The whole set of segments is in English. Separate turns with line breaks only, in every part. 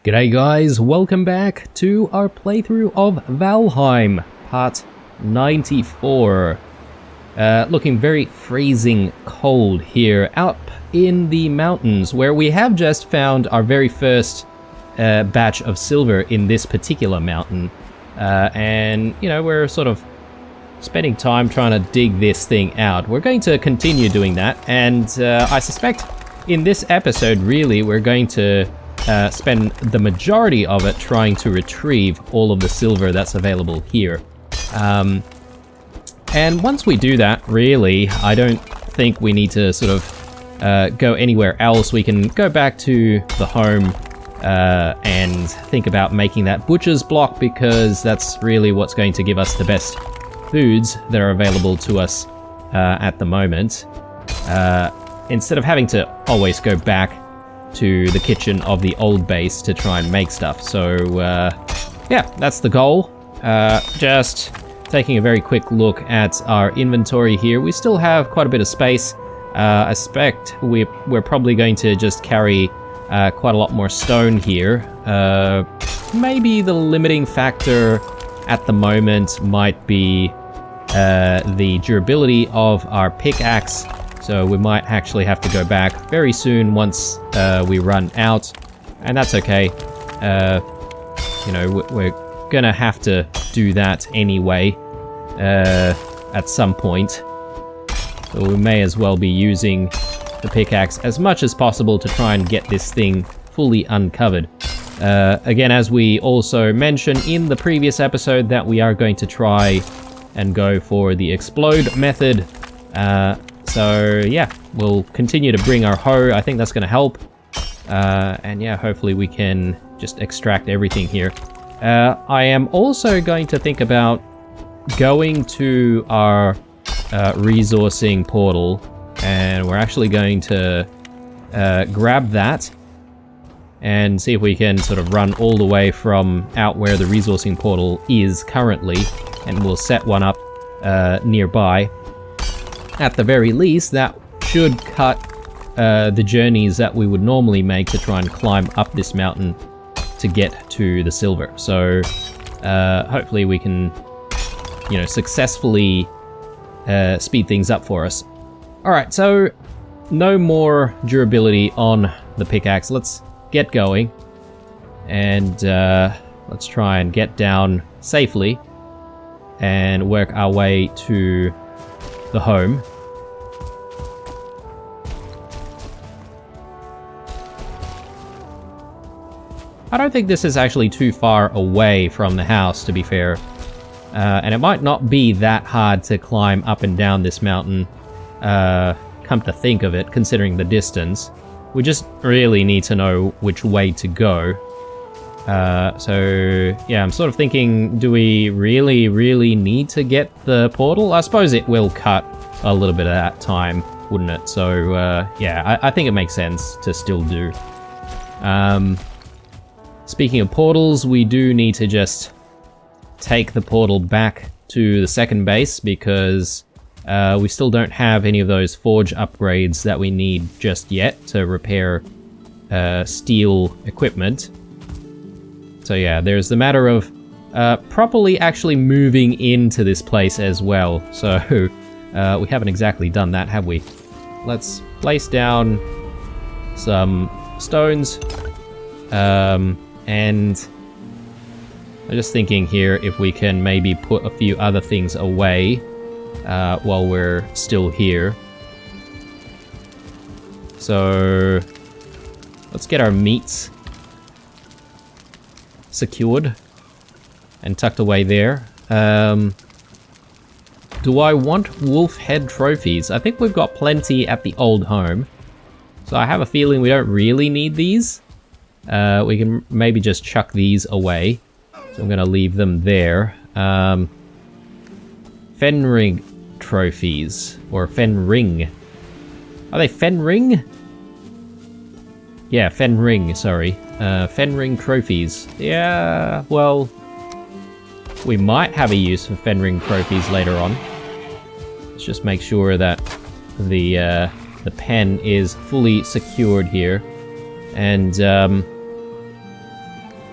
G'day guys, welcome back to our playthrough of Valheim, part 94. Looking very freezing cold here, up in the mountains, where we have just found our very first batch of silver in this particular mountain. And, you know, we're sort of spending time trying to dig this thing out. We're going to continue doing that, and I suspect in this episode, really, we're going to spend the majority of it trying to retrieve all of the silver that's available here. And once we do that, really, I don't think we need to sort of go anywhere else. We can go back to the home and think about making that butcher's block, because that's really what's going to give us the best foods that are available to us at the moment. Instead of having to always go back to the kitchen of the old base to try and make stuff. So yeah, that's the goal. Just taking a very quick look at our inventory here. We still have quite a bit of space. I suspect we're probably going to just carry quite a lot more stone here. Maybe the limiting factor at the moment might be the durability of our pickaxe. So we might actually have to go back very soon once we run out, and that's okay. You know, we're gonna have to do that anyway at some point. So we may as well be using the pickaxe as much as possible to try and get this thing fully uncovered. Again, as we also mentioned in the previous episode, that we are going to try and go for the explode method. So yeah, we'll continue to bring our hoe. I think that's going to help. And yeah, hopefully we can just extract everything here. I am also going to think about going to our resourcing portal, and we're actually going to grab that and see if we can sort of run all the way from out where the resourcing portal is currently, and we'll set one up nearby. At the very least, that should cut the journeys that we would normally make to try and climb up this mountain to get to the silver. So hopefully we can, you know, successfully speed things up for us. Alright, so no more durability on the pickaxe. Let's get going, and let's try and get down safely and work our way to the home. I don't think this is actually too far away from the house, to be fair. And it might not be that hard to climb up and down this mountain, come to think of it, considering the distance. We just really need to know which way to go. So yeah, I'm sort of thinking, do we really need to get the portal? I suppose it will cut a little bit of that time, wouldn't it? So yeah, I think it makes sense to still do. Speaking of portals, we do need to just take the portal back to the second base, because we still don't have any of those forge upgrades that we need just yet to repair steel equipment. So yeah, there's the matter of properly actually moving into this place as well. So we haven't exactly done that, have we? Let's place down some stones. And I'm just thinking here if we can maybe put a few other things away while we're still here. So let's get our meats secured and tucked away there. Do I want wolf head trophies? I think we've got plenty at the old home, so I have a feeling we don't really need these. We can maybe just chuck these away, so I'm gonna leave them there. Fenring trophies, or Fenring. Are they Fenring? Yeah, Fenring, sorry. Fenring trophies. Yeah, well, we might have a use for Fenring trophies later on. Let's just make sure that the pen is fully secured here. And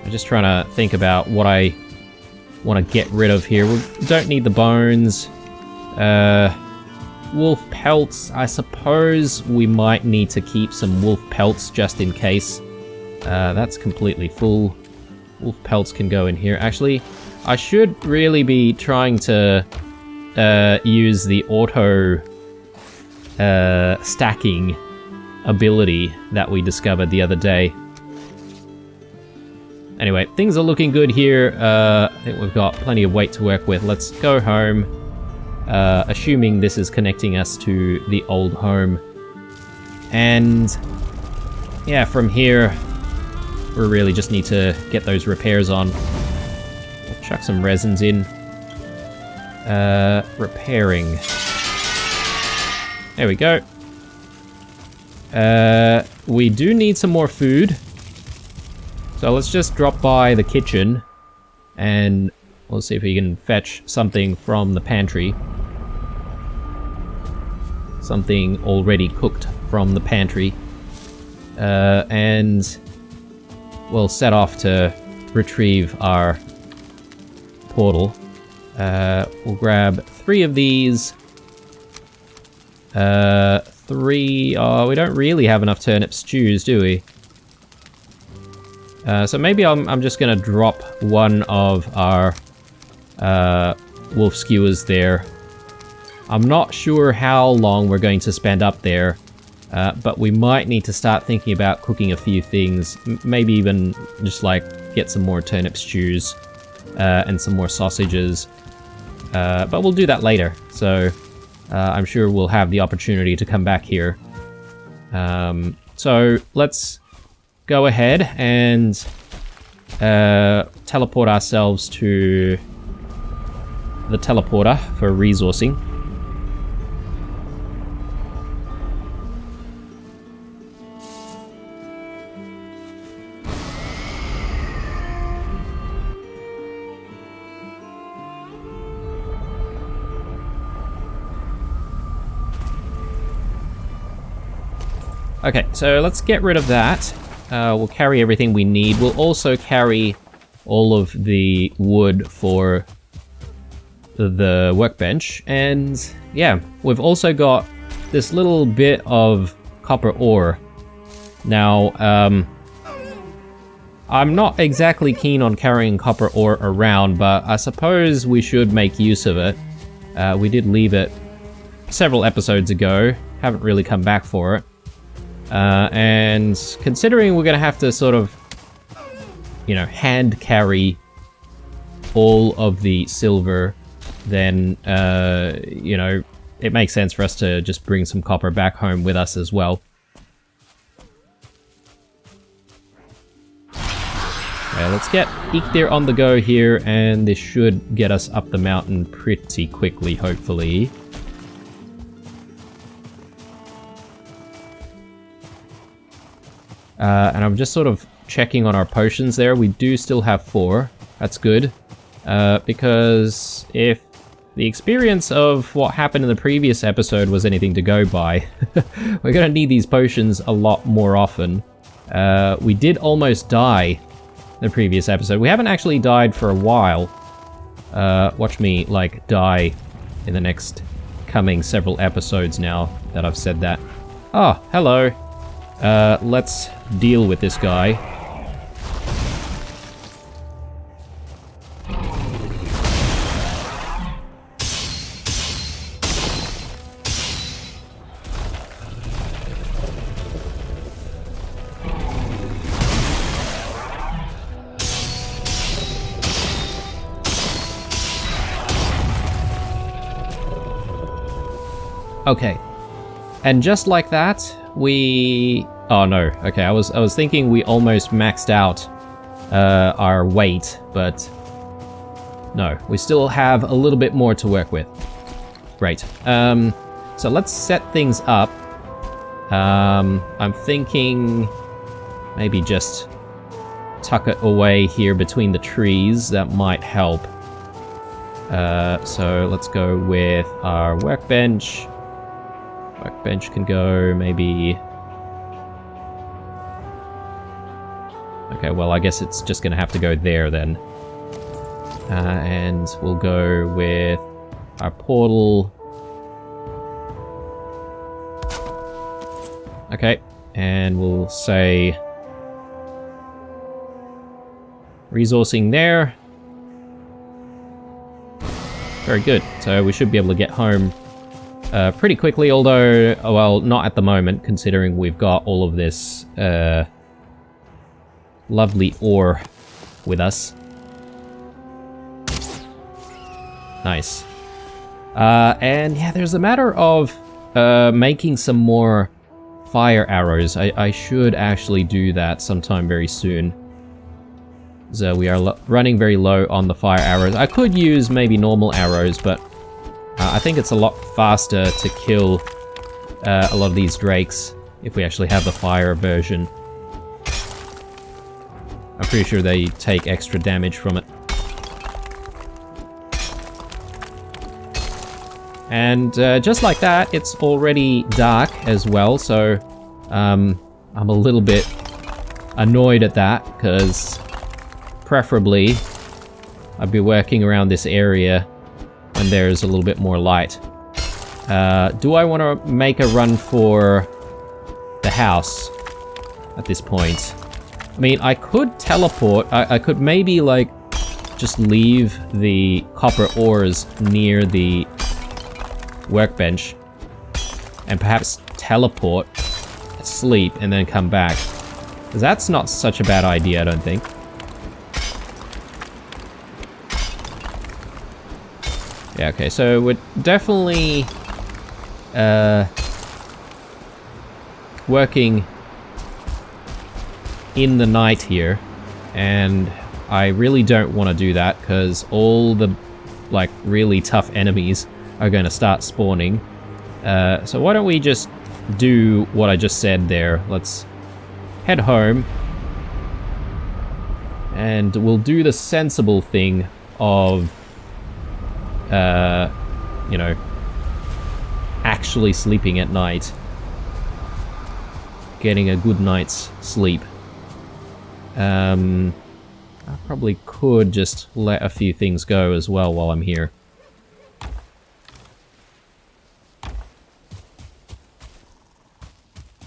I'm just trying to think about what I want to get rid of here. We don't need the bones. Wolf pelts. I suppose we might need to keep some wolf pelts just in case. That's completely full. Wolf pelts can go in here. Actually, I should really be trying to use the auto stacking ability that we discovered the other day. Anyway, things are looking good here. I think we've got plenty of weight to work with. Let's go home, assuming this is connecting us to the old home. And yeah, from here, we really just need to get those repairs on. We'll chuck some resins in. Repairing. There we go. We do need some more food. So let's just drop by the kitchen and we'll see if we can fetch something from the pantry. Something already cooked from the pantry. And we'll set off to retrieve our portal. We'll grab 3 of these. 3... Oh, we don't really have enough turnip stews, do we? So maybe I'm just gonna drop one of our wolf skewers there. I'm not sure how long we're going to spend up there, but we might need to start thinking about cooking a few things. Maybe even just like get some more turnip stews and some more sausages. But we'll do that later, so I'm sure we'll have the opportunity to come back here. So let's go ahead and teleport ourselves to the teleporter for resourcing. Okay, so let's get rid of that. We'll carry everything we need. We'll also carry all of the wood for the workbench. And yeah, we've also got this little bit of copper ore. Now, I'm not exactly keen on carrying copper ore around, but I suppose we should make use of it. We did leave it several episodes ago. Haven't really come back for it. And considering we're going to have to sort of, you know, hand carry all of the silver, then, you know, it makes sense for us to just bring some copper back home with us as well. Okay, let's get Ikthir on the go here, and this should get us up the mountain pretty quickly, hopefully. And I'm just sort of checking on our potions there. We do still have 4. That's good. Because if the experience of what happened in the previous episode was anything to go by, we're going to need these potions a lot more often. We did almost die in the previous episode. We haven't actually died for a while. Watch me, like, die in the next coming several episodes now that I've said that. Oh, hello. Let's deal with this guy. Okay. And just like that, we... Oh no, okay, I was thinking we almost maxed out our weight, but no, we still have a little bit more to work with. Great. So let's set things up. I'm thinking maybe just tuck it away here between the trees. That might help. So let's go with our workbench. Workbench can go maybe Okay, well, I guess it's just gonna have to go there then. And we'll go with our portal. Okay, and we'll say resourcing there. Very good. So we should be able to get home pretty quickly, although, well, not at the moment, considering we've got all of this lovely ore with us. Nice. And yeah, there's a matter of making some more fire arrows. I should actually do that sometime very soon. So we are running very low on the fire arrows. I could use maybe normal arrows, but I think it's a lot faster to kill a lot of these drakes if we actually have the fire version. I'm pretty sure they take extra damage from it. And just like that, it's already dark as well, so I'm a little bit annoyed at that, because preferably I'd be working around this area when there's a little bit more light. Do I want to make a run for the house at this point? I mean, I could teleport. I could maybe, like, just leave the copper ores near the workbench and perhaps teleport, sleep, and then come back. 'Cause that's not such a bad idea, I don't think. Yeah, okay, so we're definitely working in the night here, and I really don't want to do that because all the, like, really tough enemies are going to start spawning. So why don't we just do what I just said there. Let's head home, and we'll do the sensible thing of you know, actually sleeping at night. Getting a good night's sleep. I probably could just let a few things go as well while I'm here.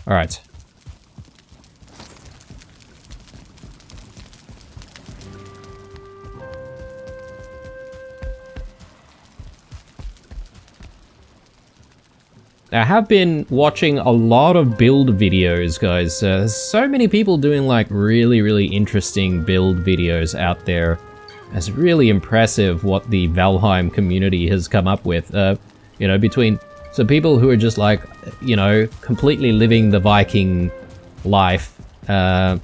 Alright. I have been watching a lot of build videos, guys. There's so many people doing, like, really interesting build videos out there. It's really impressive what the Valheim community has come up with. You know, between some people who are just, like, you know, completely living the Viking life. And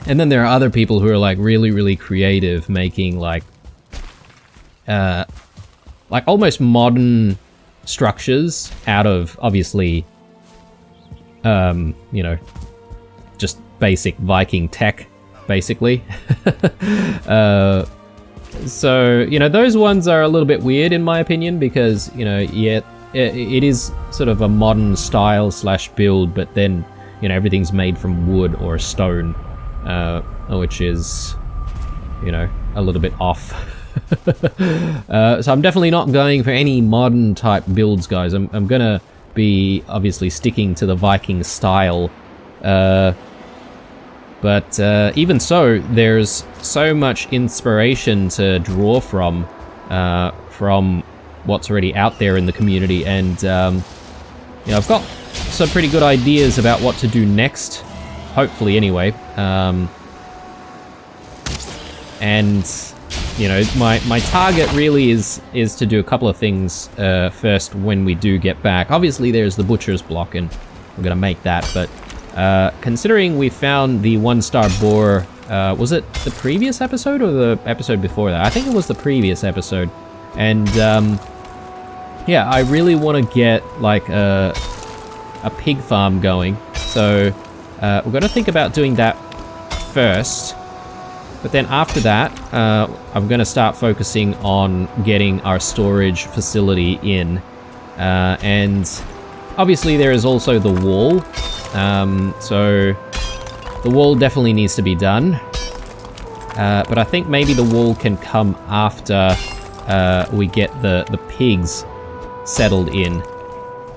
then there are other people who are, like, really creative, making, like almost modern structures out of, obviously, you know, just basic Viking tech, basically. So, you know, those ones are a little bit weird in my opinion, because, you know, yeah, it is sort of a modern style slash build, but then, you know, everything's made from wood or stone, which is, you know, a little bit off. So I'm definitely not going for any modern type builds, guys. I'm gonna be obviously sticking to the Viking style, but even so, there's so much inspiration to draw from what's already out there in the community, and you know, I've got some pretty good ideas about what to do next, hopefully anyway. And you know, my target really is to do a couple of things first when we do get back. Obviously, there's the butcher's block, and we're gonna make that. But considering we found the 1-star boar, was it the previous episode or the episode before that? I think it was the previous episode. And yeah, I really want to get like a pig farm going. So we're gonna think about doing that first. But then after that, I'm going to start focusing on getting our storage facility in. And obviously there is also the wall. So the wall definitely needs to be done. But I think maybe the wall can come after we get the pigs settled in.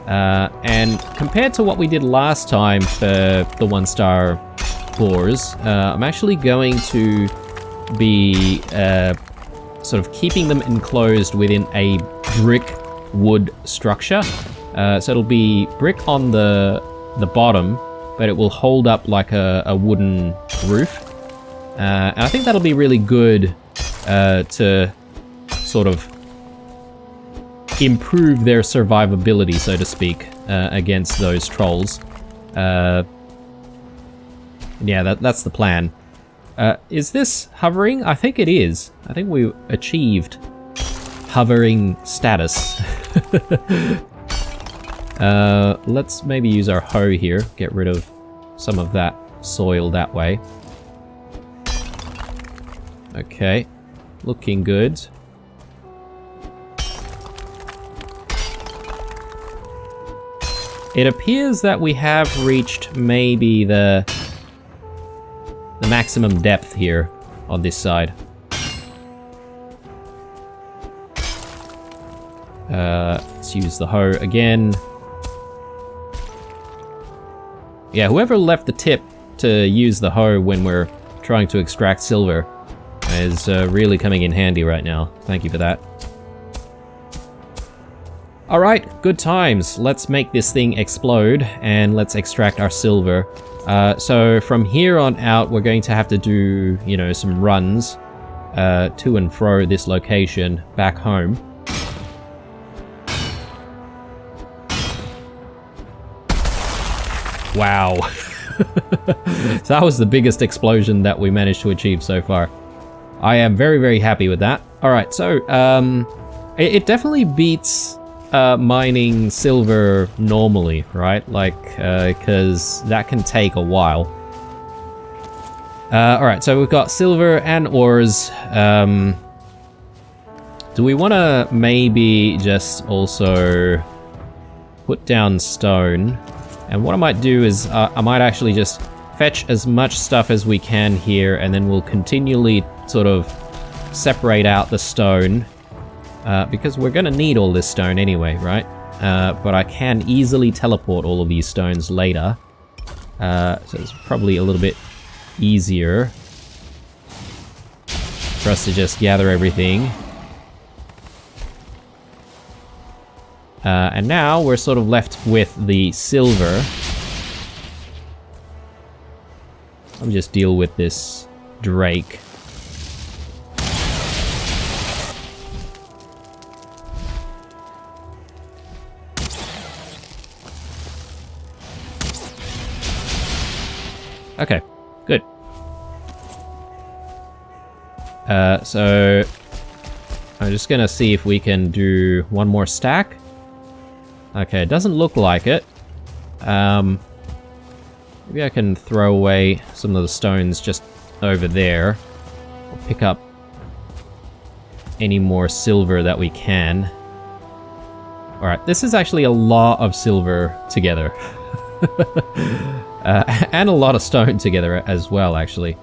And compared to what we did last time for the 1-star boars, I'm actually going to be sort of keeping them enclosed within a brick wood structure. So it'll be brick on the bottom, but it will hold up like a wooden roof. And I think that'll be really good to sort of improve their survivability, so to speak, against those trolls. Yeah, that's the plan. Is this hovering? I think it is. I think we achieved hovering status. Let's maybe use our hoe here, get rid of some of that soil that way. Okay, looking good. It appears that we have reached maybe the maximum depth here on this side. Let's use the hoe again. Yeah, whoever left the tip to use the hoe when we're trying to extract silver is really coming in handy right now. Thank you for that. Alright, good times. Let's make this thing explode and let's extract our silver. So from here on out, we're going to have to do, you know, some runs to and fro this location back home. Wow. So that was the biggest explosion that we managed to achieve so far. I am very, very happy with that. Alright, so it definitely beats mining silver normally, right? Like, because that can take a while. Alright, so we've got silver and ores. Do we want to maybe just also put down stone? And what I might do is I might actually just fetch as much stuff as we can here, and then we'll continually sort of separate out the stone. Because we're going to need all this stone anyway, right? But I can easily teleport all of these stones later. So it's probably a little bit easier for us to just gather everything. And now we're sort of left with the silver. Let me just deal with this drake. Okay, good. So I'm just gonna see if we can do one more stack. Okay, it doesn't look like it. Maybe I can throw away some of the stones just over there. Or pick up any more silver that we can. Alright, this is actually a lot of silver together. And a lot of stone together as well, actually.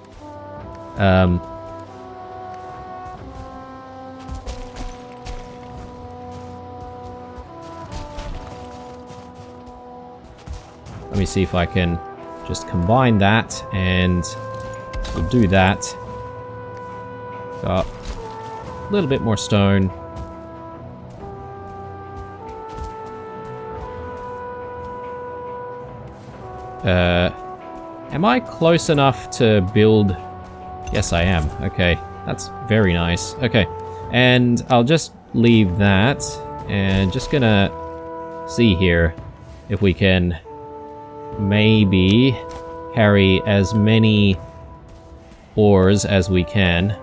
Let me see if I can just combine that, and we'll do that. Got a little bit more stone. Am I close enough to build? Yes, I am. Okay, that's very nice. Okay, and I'll just leave that, and just gonna see here if we can maybe carry as many ores as we can.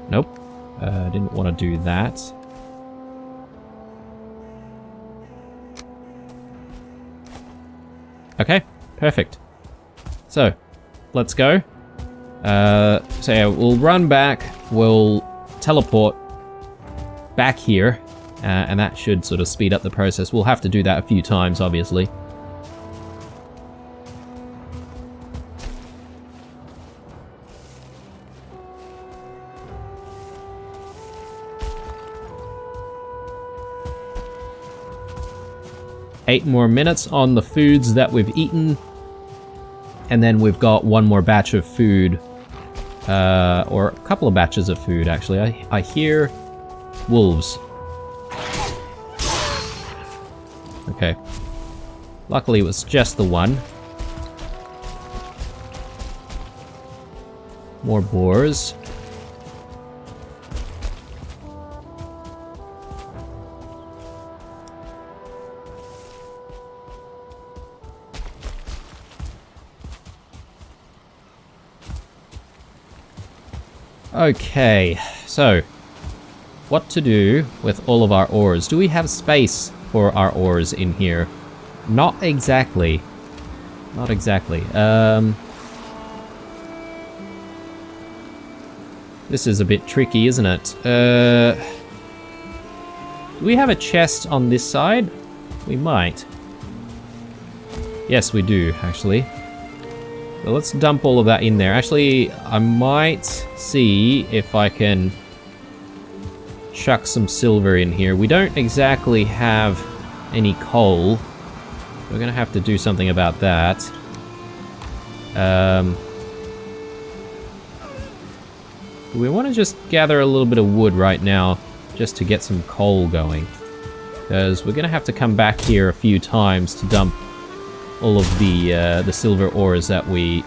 Nope, didn't want to do that. Okay, perfect. So, let's go. So yeah, we'll run back, we'll teleport back here, And that should sort of speed up the process. We'll have to do that a few times, obviously. Eight more minutes on the foods that we've eaten. And then we've got one more batch of food. Or a couple of batches of food, actually. I hear wolves. Okay. Luckily, it was just the one. More boars. Okay, so what to do with all of our ores? Do we have space for our ores in here? Not exactly. Not exactly. This is a bit tricky, isn't it? Do we have a chest on this side? We might. Yes, we do, actually. So let's dump all of that in there. Actually, I might see if I can chuck some silver in here. We don't exactly have any coal. We're gonna have to do something about that. We want to just gather a little bit of wood right now, just to get some coal going. Because we're gonna have to come back here a few times to dump all of the silver ores that we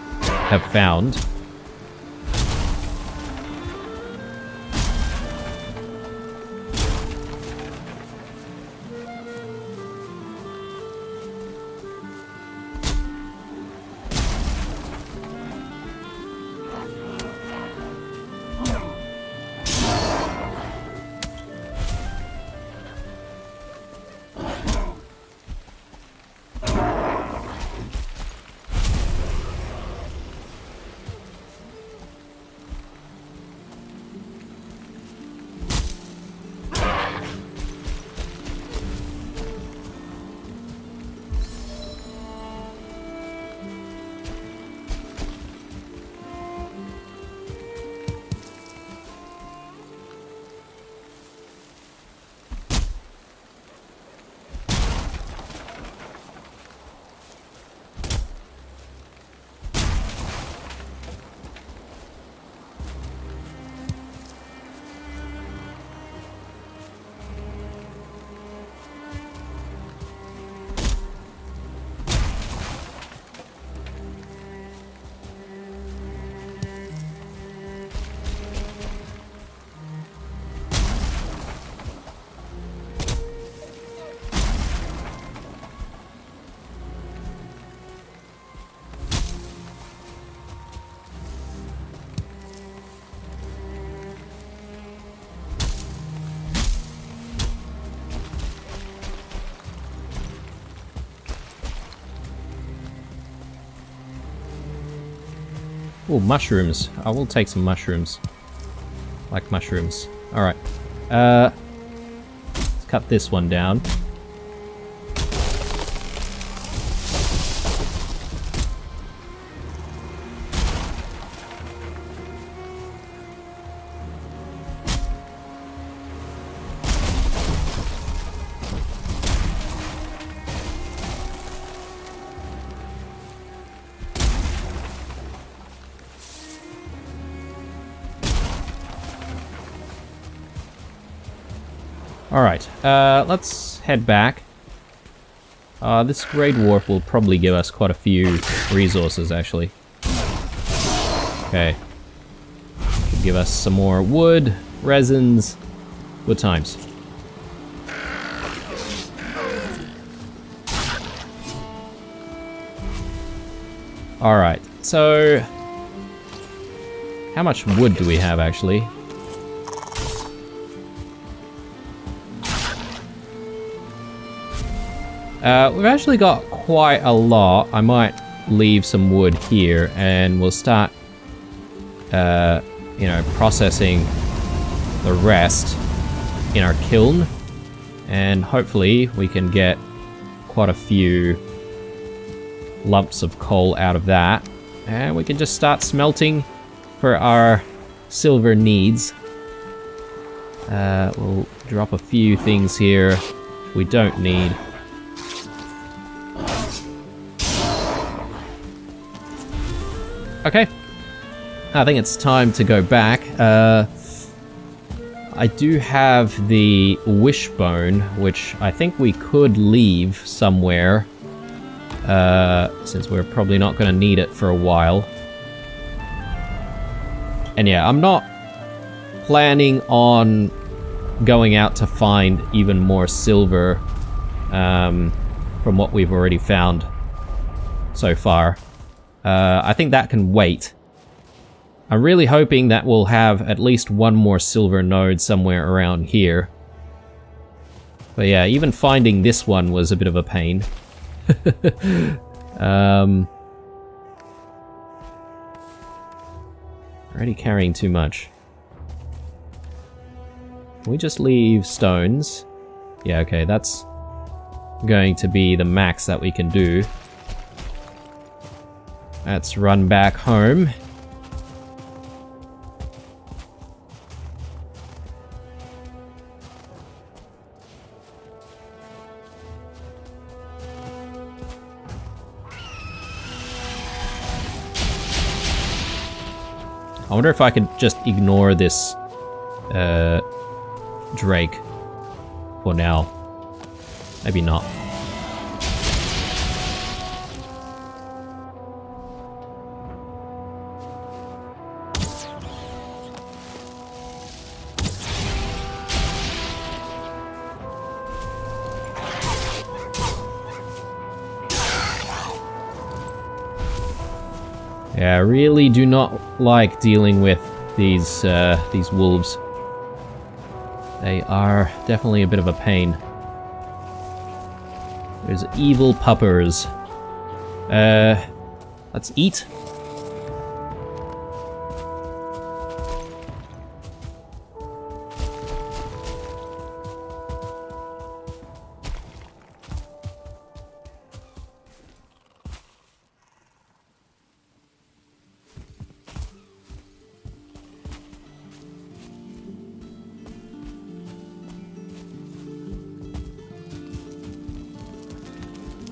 have found. Oh, mushrooms. I will take some mushrooms. Like mushrooms. Alright. Let's cut this one down. Alright, let's head back. This Great Wharf will probably give us quite a few resources, actually. Okay. Should give us some more wood, resins. Good times. Alright, so... how much wood do we have, actually? We've actually got quite a lot. I might leave some wood here and we'll start, you know, processing the rest in our kiln. And hopefully we can get quite a few lumps of coal out of that. And we can just start smelting for our silver needs. We'll drop a few things here we don't need. Okay. I think it's time to go back. I do have the wishbone, which I think we could leave somewhere, since we're probably not going to need it for a while. And yeah, I'm not planning on going out to find even more silver from what we've already found so far. I think that can wait. I'm really hoping that we'll have at least one more silver node somewhere around here. But yeah, even finding this one was a bit of a pain. Already carrying too much. Can we just leave stones? Yeah, okay, that's going to be the max that we can do. Let's run back home. I wonder if I could just ignore this Drake for now. Maybe not. Yeah, I really do not like dealing with these wolves. They are definitely a bit of a pain. There's evil puppers. Let's eat.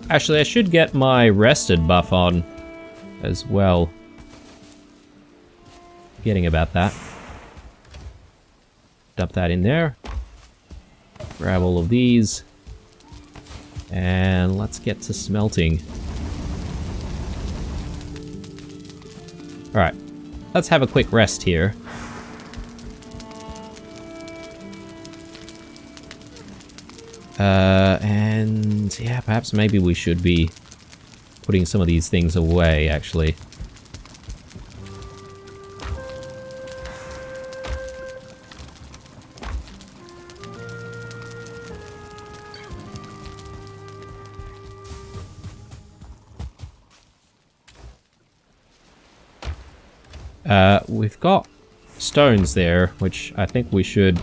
Actually, I should get my rested buff on as well. Forgetting about that. Dump that in there. Grab all of these. And let's get to smelting. Alright. Let's have a quick rest here. And yeah, perhaps maybe we should be putting some of these things away, actually. We've got stones there, which I think we should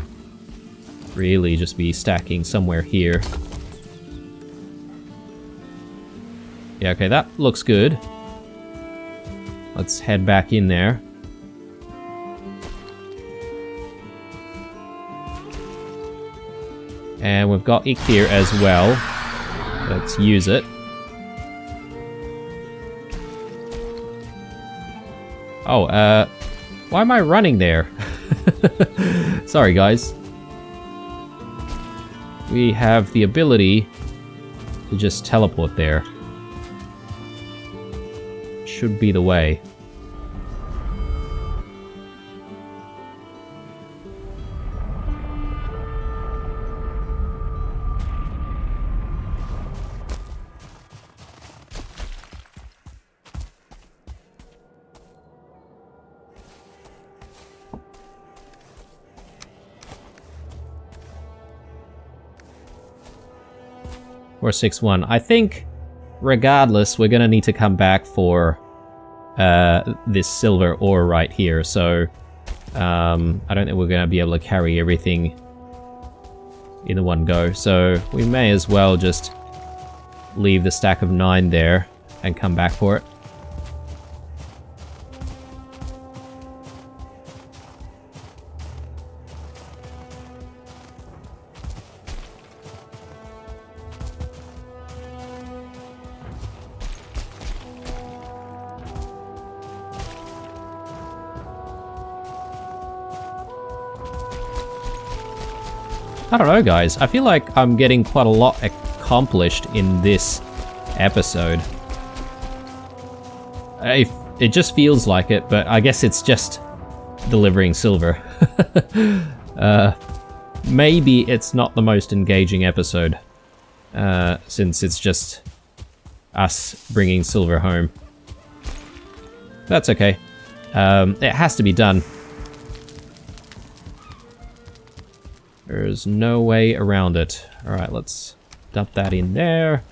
really just be stacking somewhere here. Yeah, okay, that looks good. Let's head back in there. And we've got Ick here as well. Let's use it. Oh, why am I running there? Sorry, guys. We have the ability to just teleport there. Should be the way. Or 6-1. I think, regardless, we're gonna need to come back for this silver ore right here, so I don't think we're gonna be able to carry everything in the one go. So we may as well just leave the stack of 9 there and come back for it. I don't know, guys. I feel like I'm getting quite a lot accomplished in this episode. It just feels like it, but I guess it's just delivering silver. Maybe it's not the most engaging episode, since it's just us bringing silver home. That's okay. It has to be done. There's no way around it. Alright, let's dump that in there.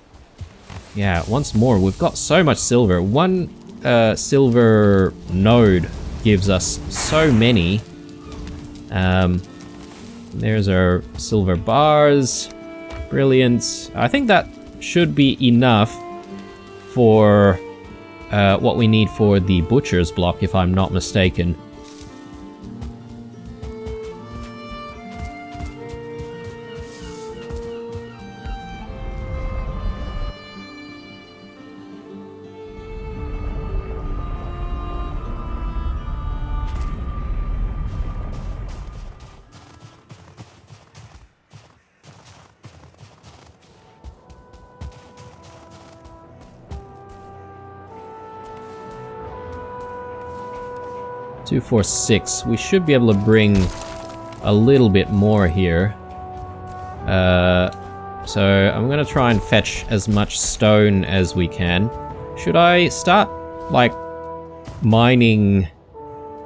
Yeah, once more, we've got so much silver. One silver node gives us so many. There's our silver bars. Brilliant. I think that should be enough for what we need for the butcher's block, if I'm not mistaken. Two, 4, 6. We should be able to bring a little bit more here. So I'm gonna try and fetch as much stone as we can. Should I start, like, mining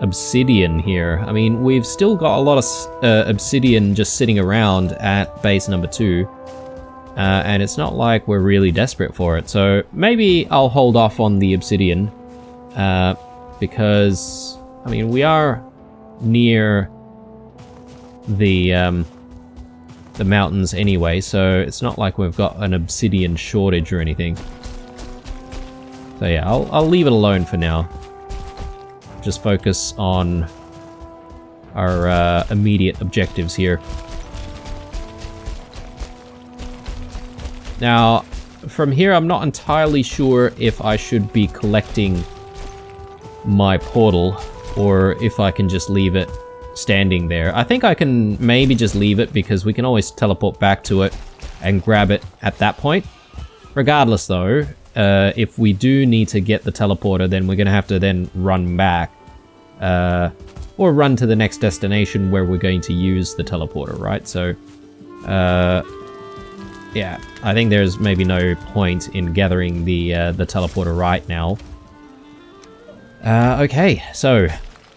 obsidian here? I mean, we've still got a lot of obsidian just sitting around at base number 2. And it's not like we're really desperate for it. So maybe I'll hold off on the obsidian. Because, I mean, we are near the mountains anyway, so it's not like we've got an obsidian shortage or anything. So yeah, I'll leave it alone for now. Just focus on our immediate objectives here. Now, from here I'm not entirely sure if I should be collecting my portal or if I can just leave it standing there. I think I can maybe just leave it because we can always teleport back to it and grab it at that point. Regardless though, if we do need to get the teleporter, then we're gonna have to then run back. Or run to the next destination where we're going to use the teleporter, right? So, yeah, I think there's maybe no point in gathering the teleporter right now. Okay, so,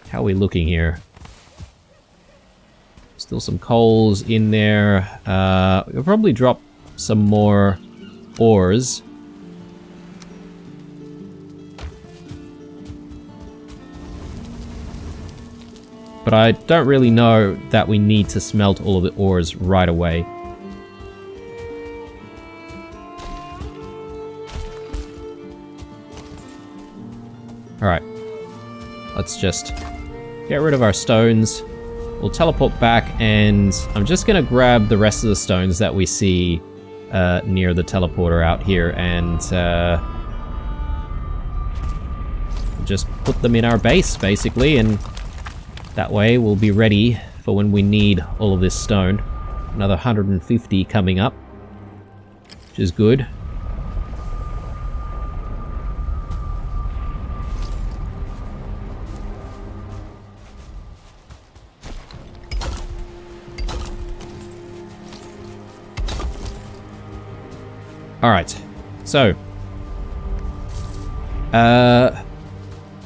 how are we looking here? Still some coals in there. We'll probably drop some more ores. But I don't really know that we need to smelt all of the ores right away. Alright. Let's just get rid of our stones. We'll teleport back, and I'm just going to grab the rest of the stones that we see near the teleporter out here, and just put them in our base, basically, and that way we'll be ready for when we need all of this stone. Another 150 coming up, which is good. Alright, so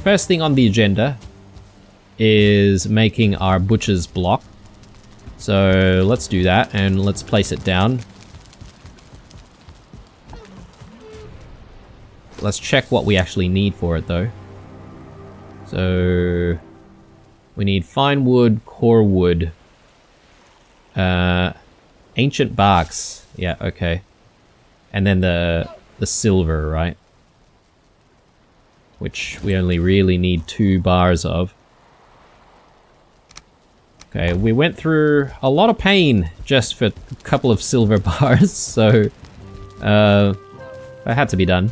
first thing on the agenda is making our butcher's block. So let's do that, and let's place it down. Let's check what we actually need for it though. So we need fine wood, core wood, and Ancient barks. Yeah, okay. And then the silver, right? Which we only really need 2 bars of. Okay, we went through a lot of pain just for a couple of silver bars, so that had to be done.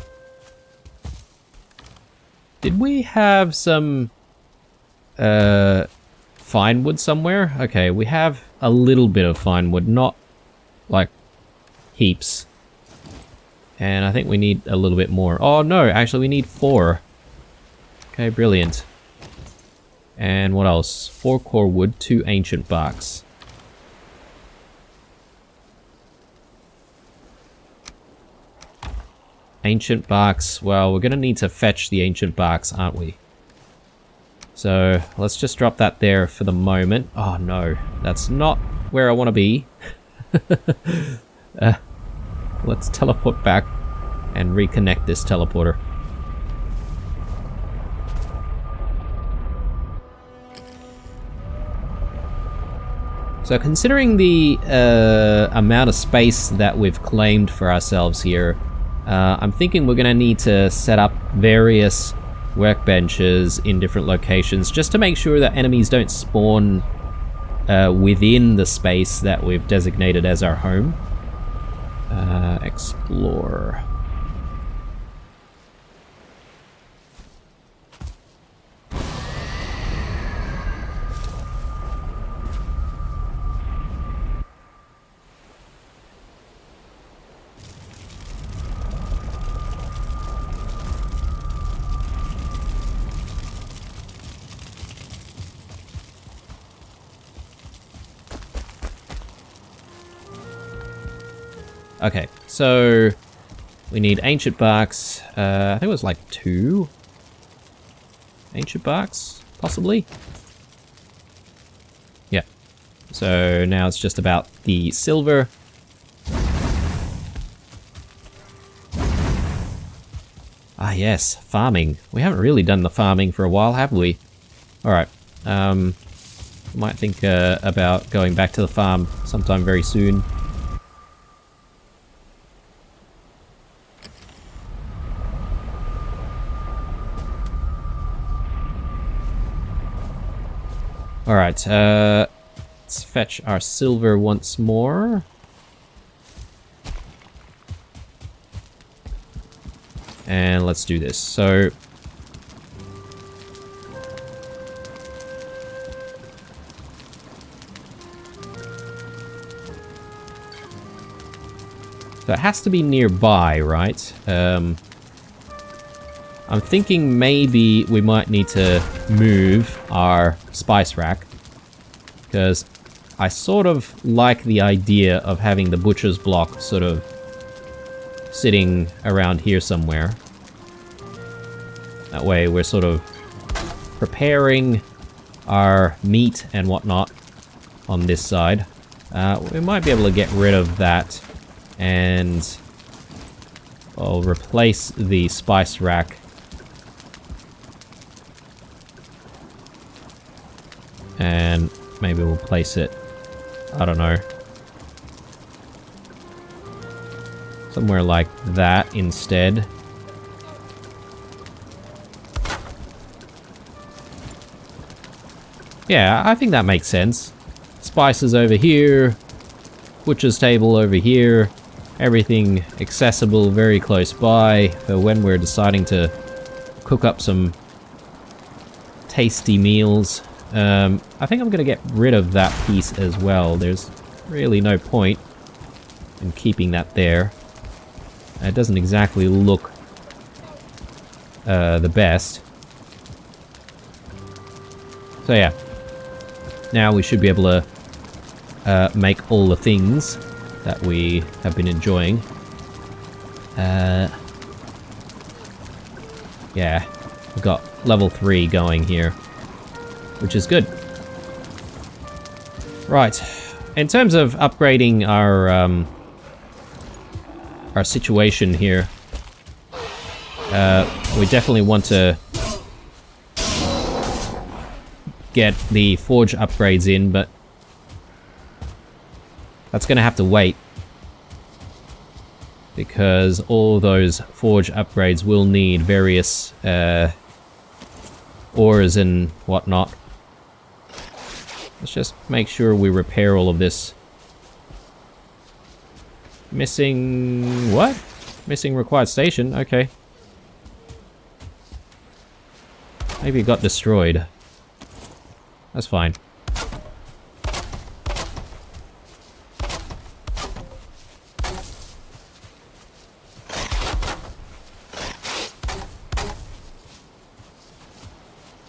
Did we have some fine wood somewhere? Okay, we have a little bit of fine wood, not like heaps. And I think we need a little bit more. Oh no, actually we need 4. Okay, brilliant. And what else? 4 core wood, 2 ancient barks. Ancient barks. Well, we're gonna need to fetch the ancient barks, aren't we? So, let's just drop that there for the moment. Oh no, that's not where I want to be. Let's teleport back and reconnect this teleporter. So considering the amount of space that we've claimed for ourselves here, I'm thinking we're going to need to set up various workbenches in different locations just to make sure that enemies don't spawn within the space that we've designated as our home. Explore. Okay, so we need ancient barks. I think it was like 2 ancient barks, possibly. Yeah. So now it's just about the silver. Ah yes, farming. We haven't really done the farming for a while, have we? Alright. Might think about going back to the farm sometime very soon. Alright, let's fetch our silver once more. And let's do this. So it has to be nearby, right? I'm thinking maybe we might need to move our spice rack, because I sort of like the idea of having the butcher's block sort of sitting around here somewhere. That way we're sort of preparing our meat and whatnot on this side. We might be able to get rid of that and I'll replace the spice rack. And maybe we'll place it, I don't know, somewhere like that instead. Yeah, I think that makes sense. Spices over here, butcher's table over here, everything accessible very close by for when we're deciding to cook up some tasty meals. I think I'm going to get rid of that piece as well. There's really no point in keeping that there. It doesn't exactly look the best. So yeah, now we should be able to make all the things that we have been enjoying. Yeah, we've got level 3 going here, which is good. Right, in terms of upgrading our situation here, we definitely want to get the forge upgrades in, but That's going to have to wait. Because all those forge upgrades will need various ores and whatnot. Let's just make sure we repair all of this. Missing... what? Missing required station? Okay. Maybe it got destroyed. That's fine.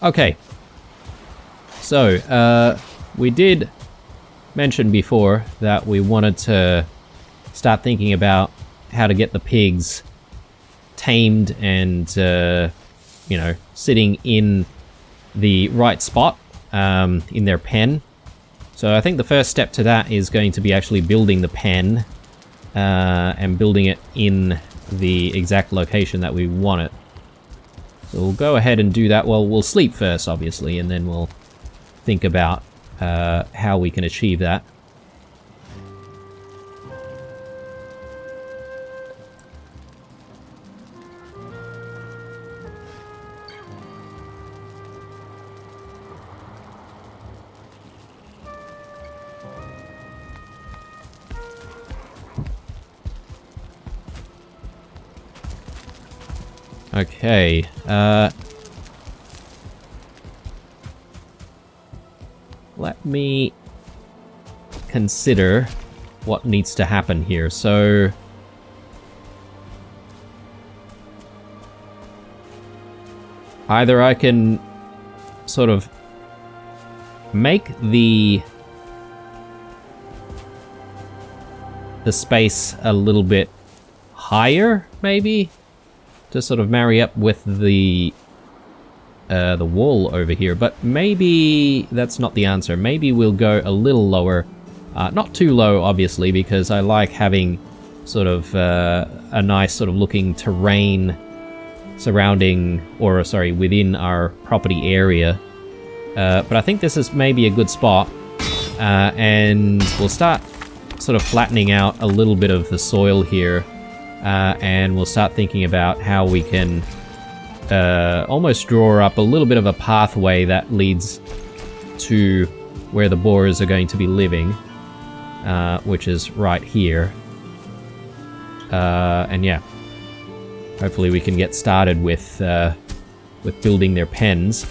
Okay. So, we did mention before that we wanted to start thinking about how to get the pigs tamed and, you know, sitting in the right spot in their pen. So I think the first step to that is going to be actually building the pen and building it in the exact location that we want it. So we'll go ahead and do that. Well, we'll sleep first, obviously, and then we'll think about how we can achieve that. Okay, let me consider what needs to happen here. So, either I can sort of make the space a little bit higher, maybe? To sort of marry up with the wall over here, but maybe that's not the answer. Maybe we'll go a little lower, not too low, obviously, because I like having sort of a nice sort of looking terrain surrounding, or sorry, within our property area. But I think this is maybe a good spot, and we'll start sort of flattening out a little bit of the soil here. And we'll start thinking about how we can almost draw up a little bit of a pathway that leads to where the boars are going to be living, which is right here. And yeah, hopefully we can get started with building their pens.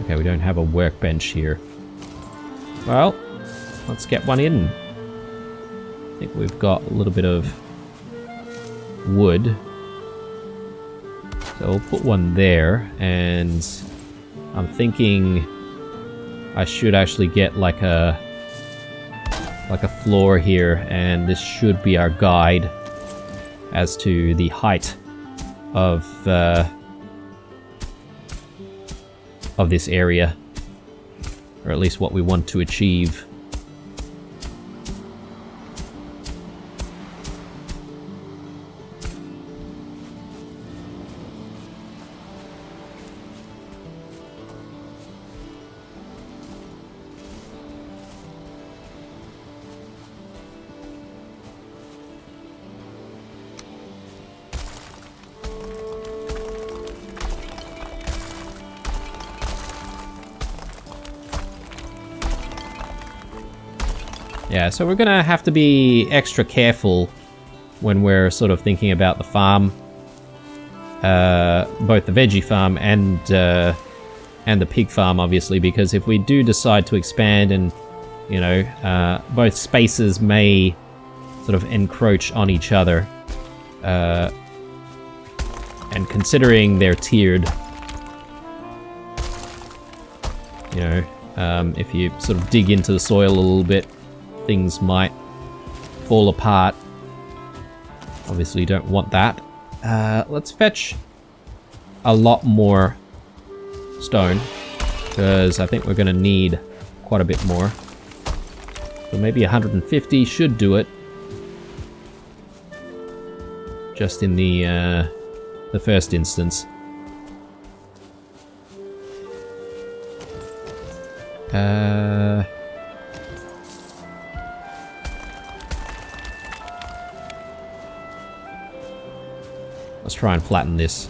Okay, we don't have a workbench here. Well, let's get one in. I think we've got a little bit of wood. So we'll put one there, and I'm thinking I should actually get like a floor here, and this should be our guide as to the height of this area, or at least what we want to achieve. Yeah, so we're gonna have to be extra careful when we're sort of thinking about the farm, both the veggie farm and the pig farm, obviously, because if we do decide to expand and, you know, both spaces may sort of encroach on each other, and considering they're tiered, you know, if you sort of dig into the soil a little bit, things might fall apart. Obviously don't want that. Let's fetch a lot more stone, because I think we're going to need quite a bit more. So maybe 150 should do it. just in the first instance. Let's try and flatten this.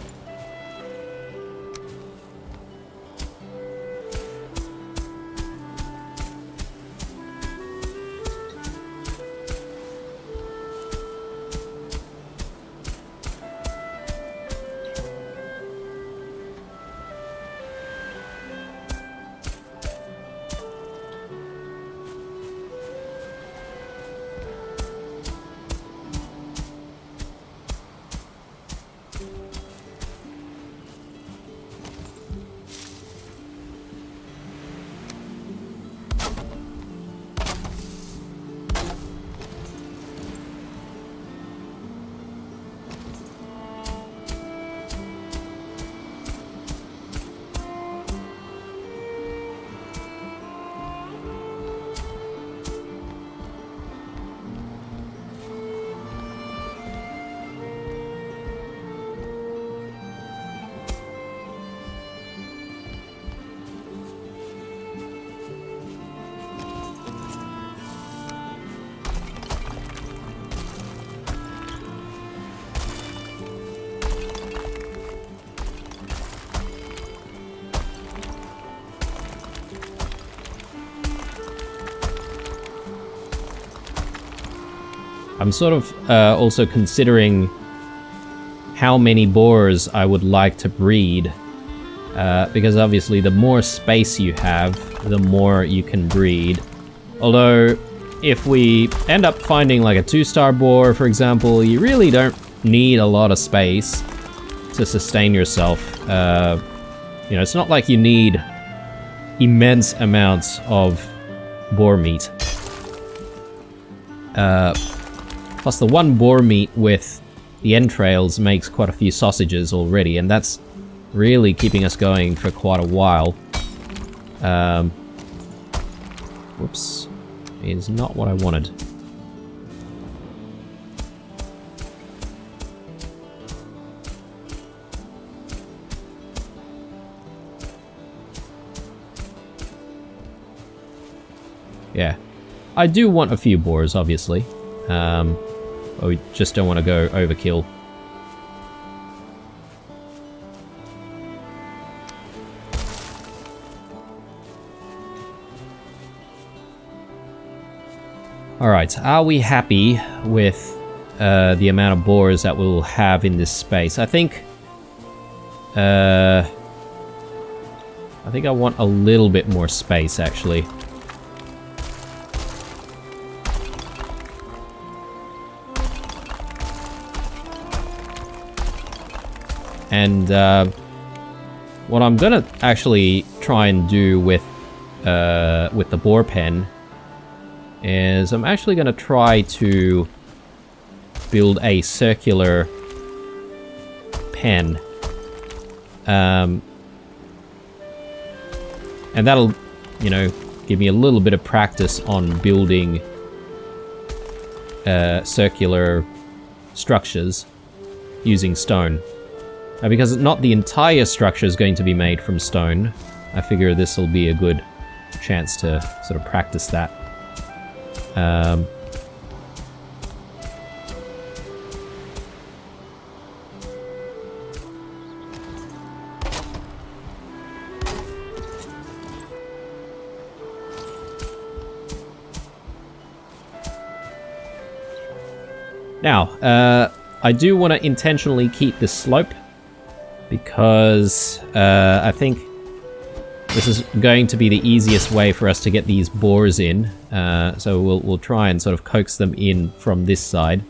I'm sort of also considering how many boars I would like to breed, because obviously the more space you have, the more you can breed. Although, if we end up finding like a 2-star boar, for example, you really don't need a lot of space to sustain yourself. You know, it's not like you need immense amounts of boar meat. Plus the one boar meat with the entrails makes quite a few sausages already, and that's really keeping us going for quite a while. Whoops. Is not what I wanted. Yeah. I do want a few boars, obviously. But we just don't want to go overkill. Alright, are we happy with the amount of boars that we'll have in this space? I think I want a little bit more space, actually. And what I'm gonna actually try and do with the boar pen is I'm actually gonna try to build a circular pen, and that'll, you know, give me a little bit of practice on building circular structures using stone. Because not the entire structure is going to be made from stone, I figure this will be a good chance to sort of practice that. Now, I do want to intentionally keep this slope, because I think this is going to be the easiest way for us to get these boars in. So we'll try and sort of coax them in from this side.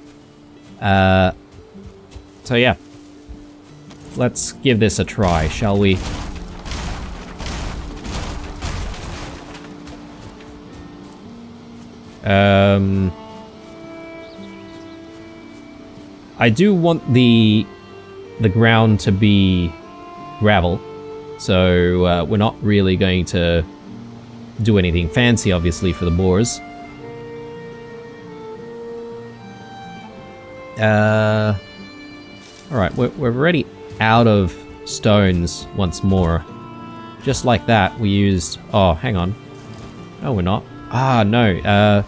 So yeah, let's give this a try, shall we? I do want the ground to be gravel, so we're not really going to do anything fancy, obviously, for the boars. Alright, we're already out of stones once more. Just like that, we used... Oh, hang on. No, we're not. Ah, no.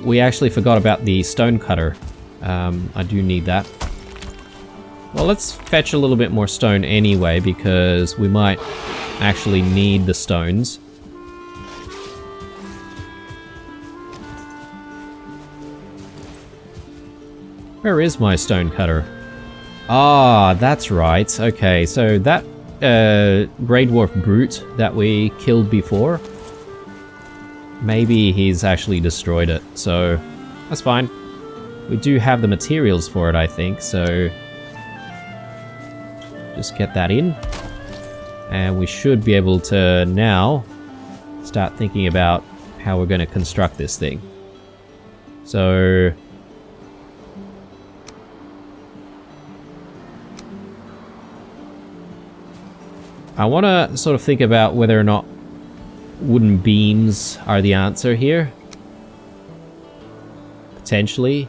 We actually forgot about the stone cutter. I do need that. Well, let's fetch a little bit more stone anyway, because we might actually need the stones. Where is my stone cutter? Ah, that's right. Okay, so that Grey Dwarf Brute that we killed before, maybe he's actually destroyed it, so that's fine. We do have the materials for it, I think, so just get that in. And we should be able to now start thinking about how we're going to construct this thing. So... I want to sort of think about whether or not wooden beams are the answer here. Potentially.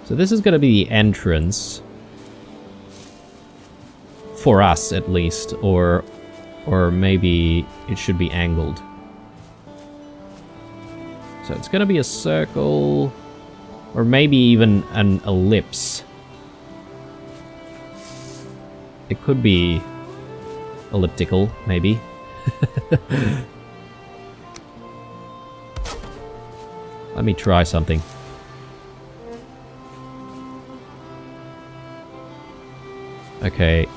So this is going to be the entrance. For us, at least. Or maybe it should be angled. So it's going to be a circle. Or maybe even an ellipse. It could be elliptical, maybe. Let me try something. Okay,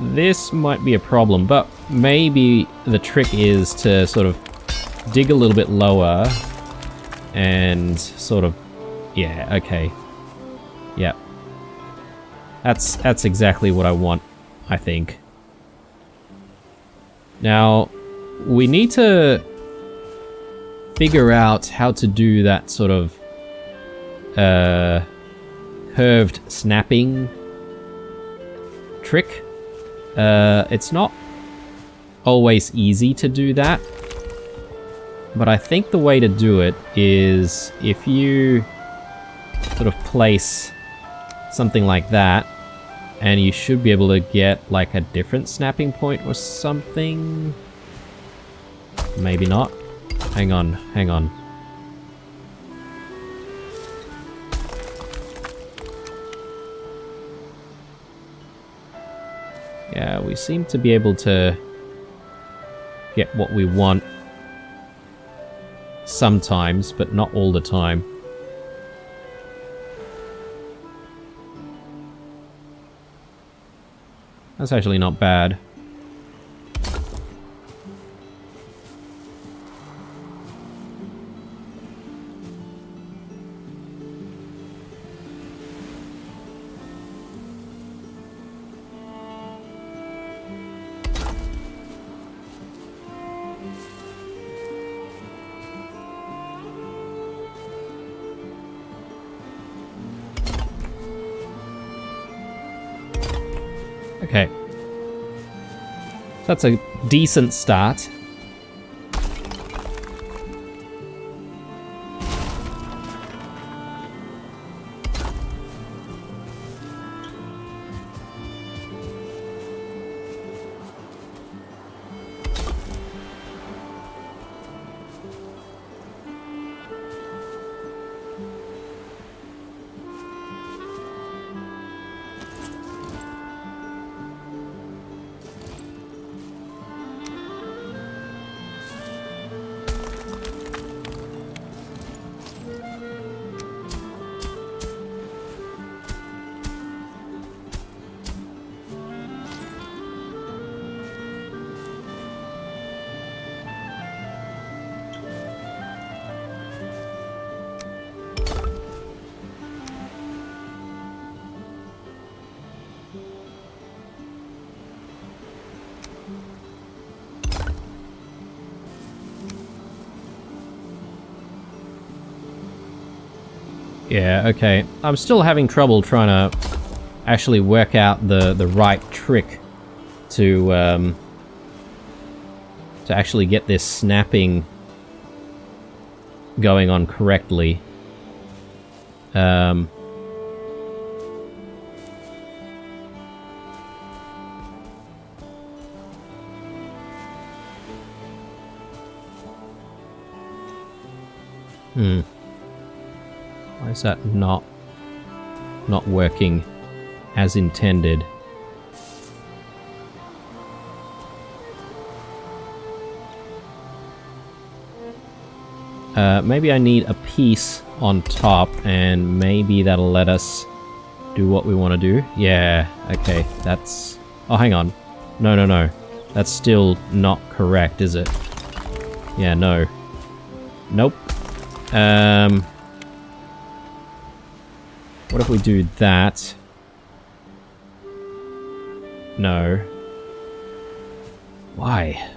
this might be a problem, but maybe the trick is to sort of dig a little bit lower and sort of... Yeah, okay. Yep. That's exactly what I want, I think. Now, we need to figure out how to do that sort of curved snapping trick. It's not always easy to do that, but I think the way to do it is if you sort of place something like that, and you should be able to get like a different snapping point or something. Maybe not. Hang on, hang on. Yeah, we seem to be able to get what we want sometimes, but not all the time. That's actually not bad. Okay. So that's a decent start. Yeah, okay. I'm still having trouble trying to actually work out the right trick to actually get this snapping going on correctly. Um... Why is that not working as intended? Maybe I need a piece on top, and maybe that'll let us do what we want to do. Yeah, okay, that's... Oh, hang on. No. That's still not correct, is it? Yeah, no. Nope. What if we do that? No. Why?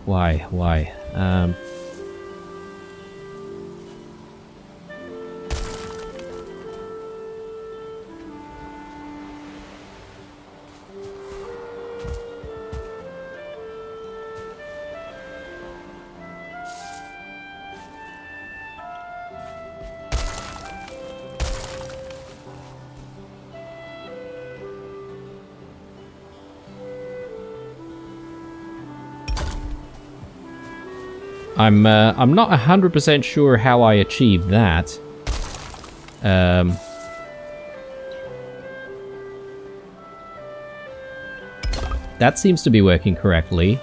I'm not 100% sure how I achieved that. That seems to be working correctly.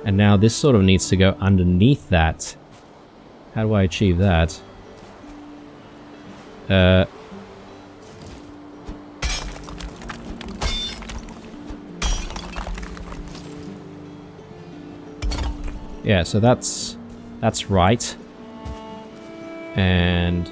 And now this sort of needs to go underneath that. How do I achieve that? Yeah, so that's right. And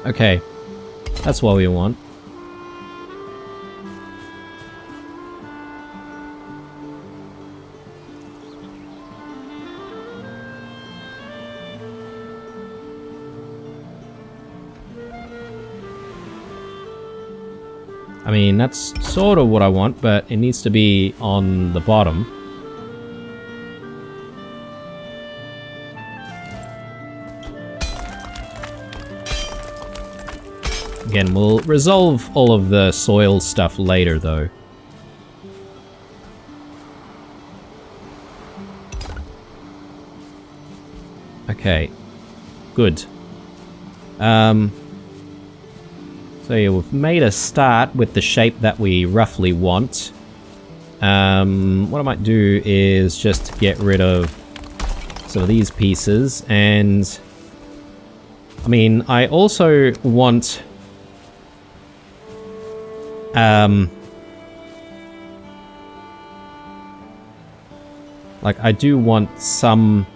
okay, that's what we want. I mean, that's sort of what I want, but it needs to be on the bottom. Again, we'll resolve all of the soil stuff later, though. Okay. Good. So yeah, we've made a start with the shape that we roughly want. What I might do is just get rid of some of these pieces, and... I mean, I also want... like, I do want some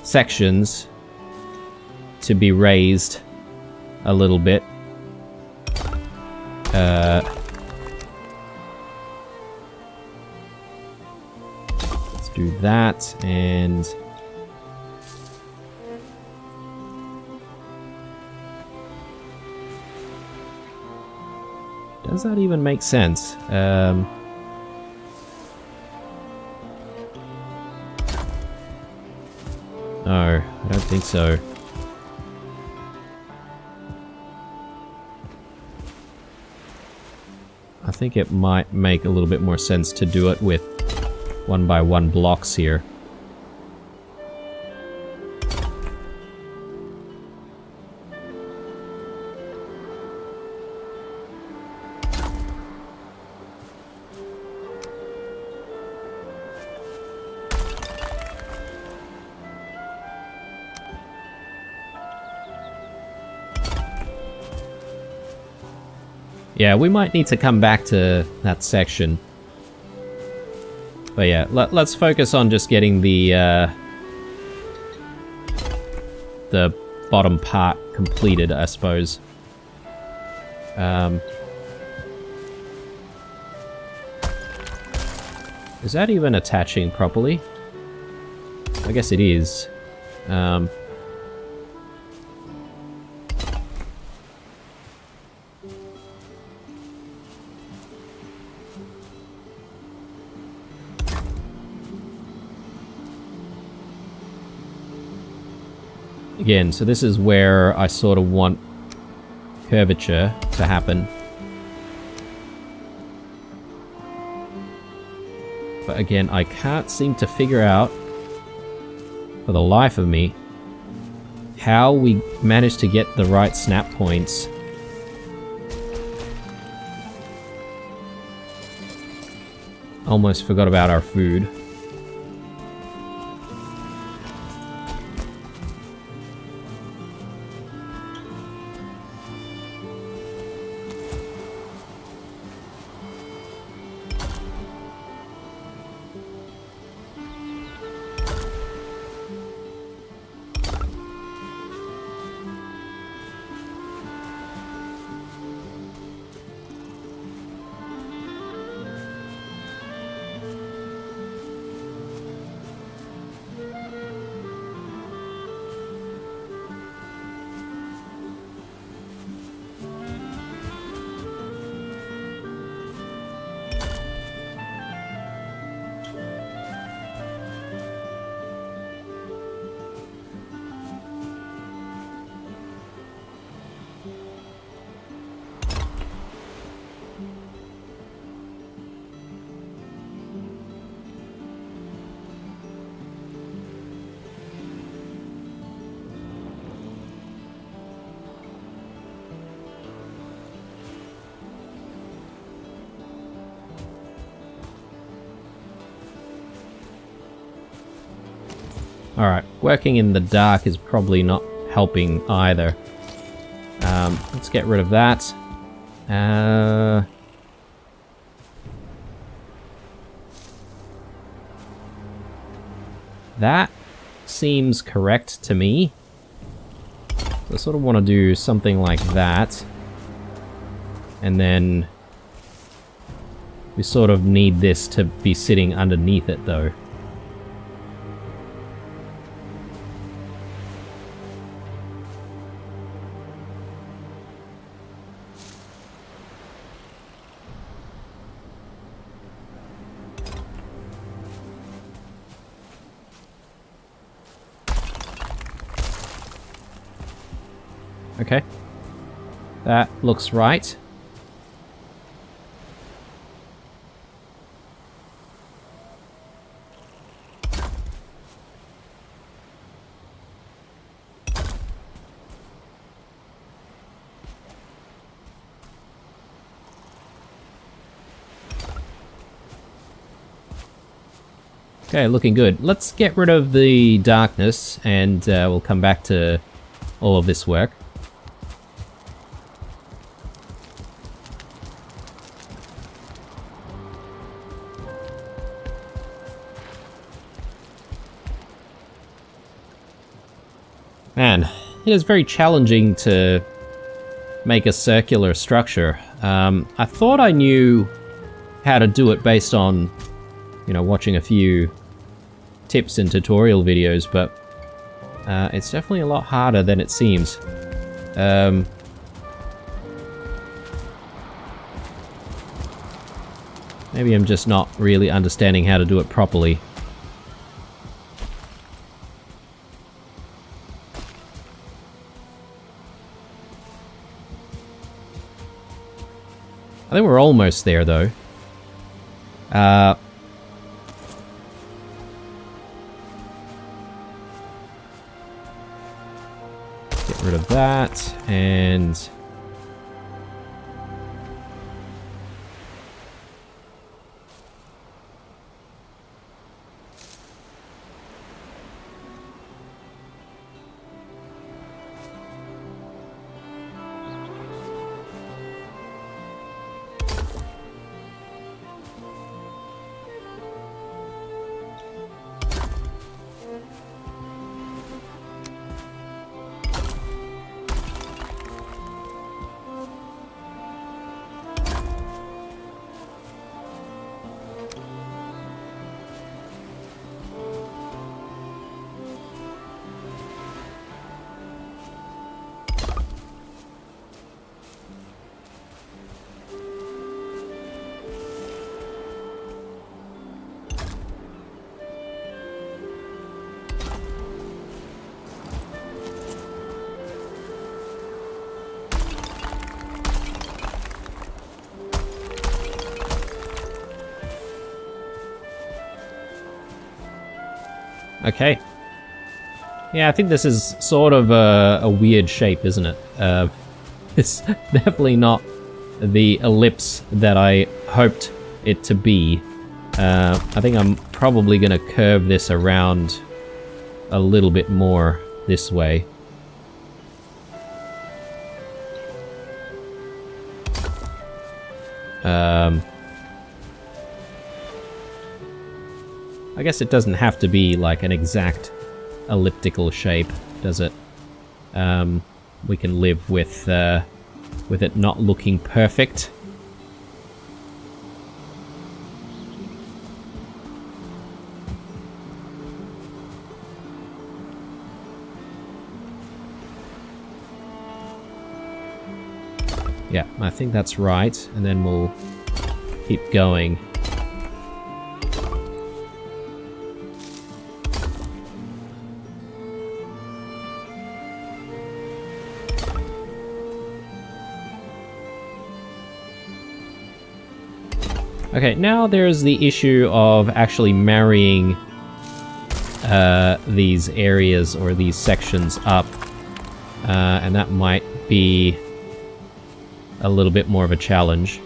sections to be raised a little bit. Let's do that, and... Does that even make sense? No, I don't think so. I think it might make a little bit more sense to do it with 1x1 blocks here. Yeah, we might need to come back to that section. But yeah, let's focus on just getting the bottom part completed, I suppose. Is that even attaching properly? I guess it is. Again, so this is where I sort of want curvature to happen. But again, I can't seem to figure out, for the life of me, how we managed to get the right snap points. Almost forgot about our food. Alright, working in the dark is probably not helping either. Let's get rid of that. That seems correct to me. So I sort of want to do something like that. And then we sort of need this to be sitting underneath it though. Okay, that looks right. Okay, looking good. Let's get rid of the darkness and we'll come back to all of this work. Man, it is very challenging to make a circular structure. I thought I knew how to do it based on, you know, watching a few tips and tutorial videos, but it's definitely a lot harder than it seems. Maybe I'm just not really understanding how to do it properly. I think we're almost there, though. Get rid of that, and... Okay. Yeah, I think this is sort of a weird shape, isn't it? It's definitely not the ellipse that I hoped it to be. I think I'm probably going to curve this around a little bit more this way. I guess it doesn't have to be like an exact elliptical shape, does it? We can live with it not looking perfect. Yeah, I think that's right, and then we'll keep going. Okay, now there's the issue of actually marrying these areas or these sections up, and that might be a little bit more of a challenge.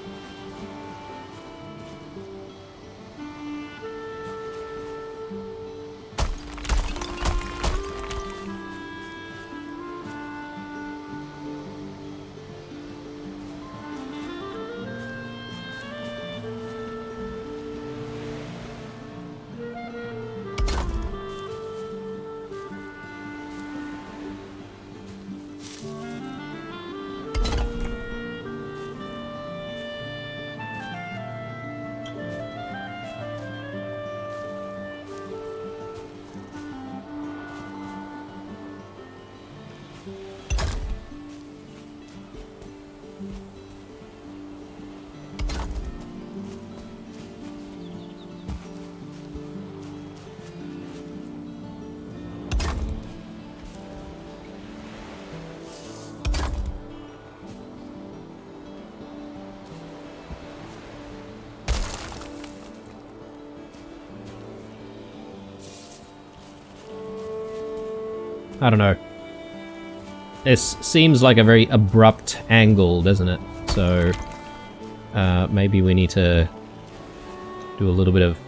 I don't know. This seems like a very abrupt angle, doesn't it? So maybe we need to do a little bit of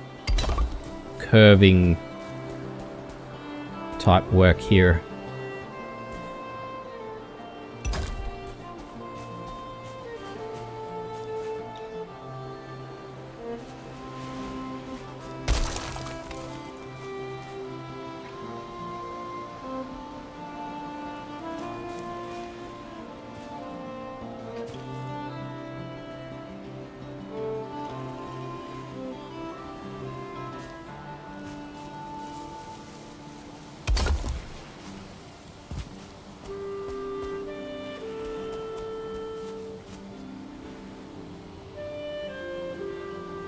curving type work here.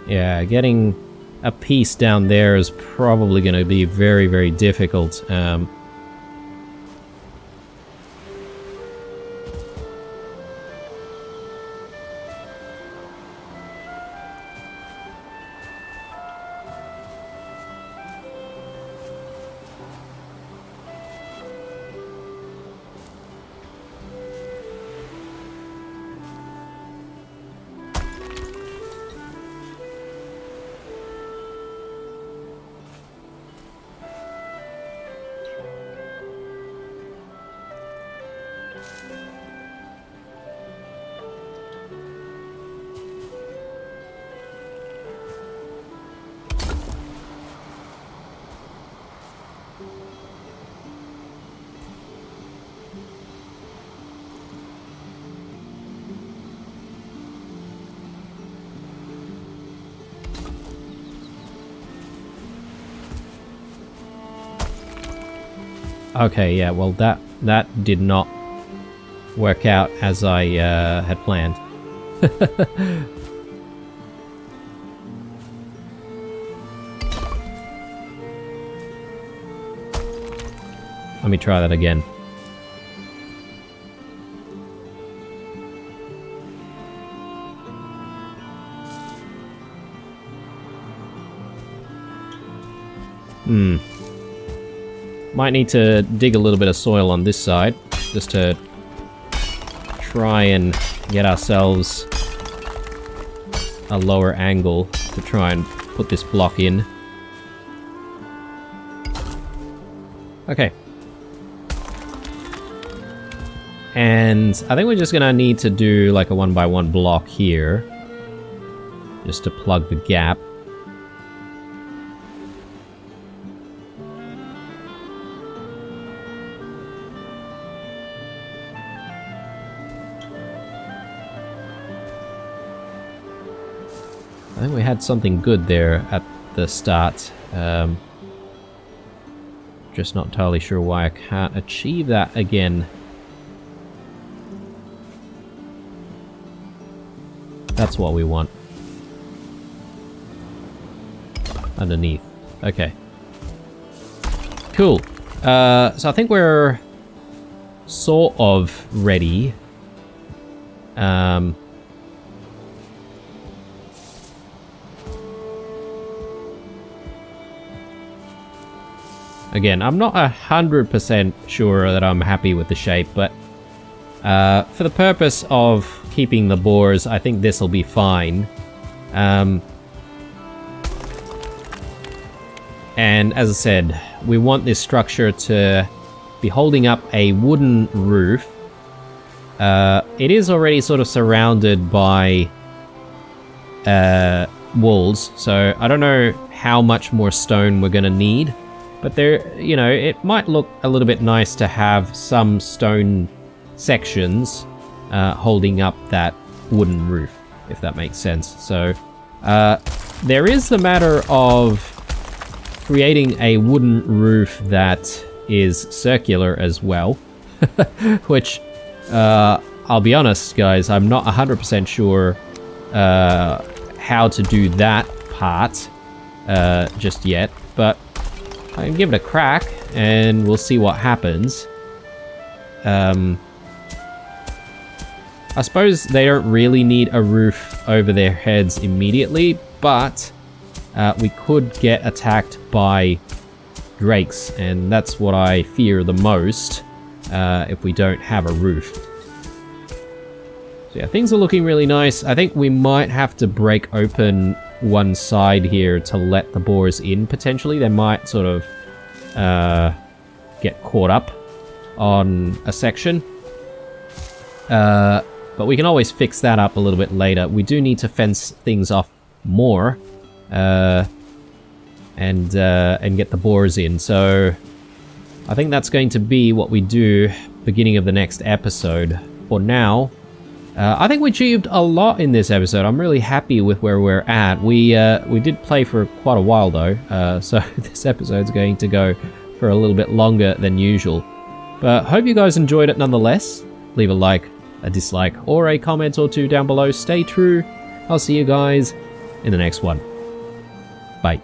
Yeah, getting a piece down there is probably going to be very, very difficult. Okay, yeah, well that did not work out as I had planned. Let me try that again. Might need to dig a little bit of soil on this side, just to try and get ourselves a lower angle to try and put this block in. Okay. And I think we're just gonna need to do like a 1x1 block here, just to plug the gap. I think we had something good there at the start. Just not entirely sure why I can't achieve that again. That's what we want. Underneath. Okay. Cool. So I think we're sort of ready. Again, I'm not 100% sure that I'm happy with the shape, but for the purpose of keeping the boars, I think this will be fine. And as I said, we want this structure to be holding up a wooden roof. It is already sort of surrounded by walls, so I don't know how much more stone we're going to need. But there, you know, it might look a little bit nice to have some stone sections holding up that wooden roof, if that makes sense. So there is the matter of creating a wooden roof that is circular as well, which I'll be honest, guys, I'm not 100% sure how to do that part just yet, but I can give it a crack, and we'll see what happens. I suppose they don't really need a roof over their heads immediately, but we could get attacked by drakes, and that's what I fear the most if we don't have a roof. So yeah, things are looking really nice. I think we might have to break open one side here to let the boars in, potentially. They might sort of get caught up on a section. But we can always fix that up a little bit later. We do need to fence things off more and get the boars in. So I think that's going to be what we do beginning of the next episode. For now, I think we achieved a lot in this episode. I'm really happy with where we're at. We did play for quite a while though, so this episode's going to go for a little bit longer than usual. But hope you guys enjoyed it nonetheless. Leave a like, a dislike, or a comment or two down below. Stay true. I'll see you guys in the next one. Bye.